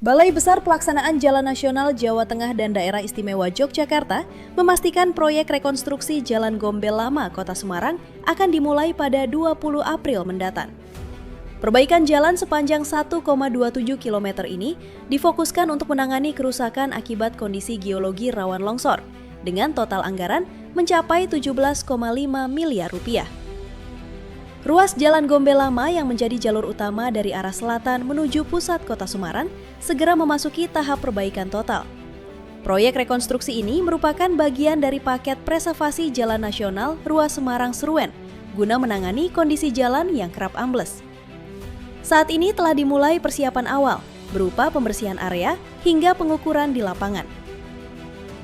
Balai Besar Pelaksanaan Jalan Nasional Jawa Tengah dan Daerah Istimewa Yogyakarta memastikan proyek rekonstruksi Jalan Gombel Lama Kota Semarang akan dimulai pada 20 April mendatang. Perbaikan jalan sepanjang 1,27 km ini difokuskan untuk menangani kerusakan akibat kondisi geologi rawan longsor, dengan total anggaran mencapai 17,5 miliar rupiah. Ruas Jalan Gombel Lama yang menjadi jalur utama dari arah selatan menuju pusat kota Semarang segera memasuki tahap perbaikan total. Proyek rekonstruksi ini merupakan bagian dari paket preservasi Jalan Nasional Ruas Semarang-Seruen guna menangani kondisi jalan yang kerap ambles. Saat ini telah dimulai persiapan awal berupa pembersihan area hingga pengukuran di lapangan.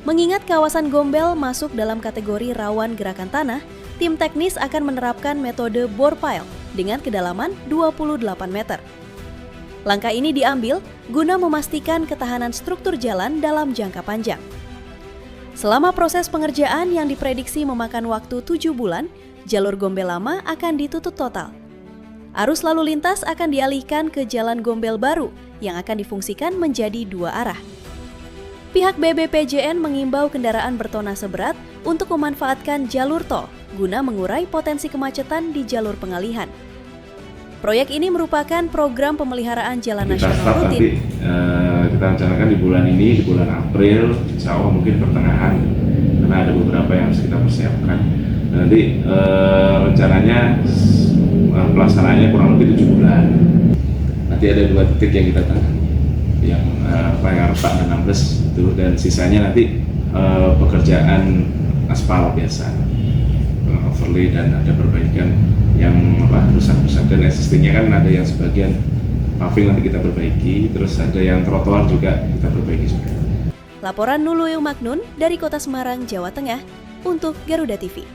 Mengingat kawasan Gombel masuk dalam kategori rawan gerakan tanah, tim teknis akan menerapkan metode bore pile dengan kedalaman 28 meter. Langkah ini diambil guna memastikan ketahanan struktur jalan dalam jangka panjang. Selama proses pengerjaan yang diprediksi memakan waktu 7 bulan, jalur Gombel Lama akan ditutup total. Arus lalu lintas akan dialihkan ke Jalan Gombel Baru yang akan difungsikan menjadi 2 arah. Pihak BBPJN mengimbau kendaraan bertona seberat untuk memanfaatkan jalur tol guna mengurai potensi kemacetan di jalur pengalihan. Proyek ini merupakan program pemeliharaan jalan nasional rutin. Kita rencanakan di bulan ini, di bulan April, insya Allah mungkin pertengahan, karena ada beberapa yang harus kita persiapkan. Nanti rencananya pelaksanaannya kurang lebih 7 bulan. Nanti ada 2 titik yang kita tangani, yang retak dan ambles itu, dan sisanya nanti pekerjaan aspal biasa, overlay, dan ada perbaikan yang rusak-rusak, dan existingnya kan ada yang sebagian paving nanti kita perbaiki, terus ada yang trotoar juga kita perbaiki juga. Laporan Nuluyo Magnun dari Kota Semarang, Jawa Tengah untuk Garuda TV.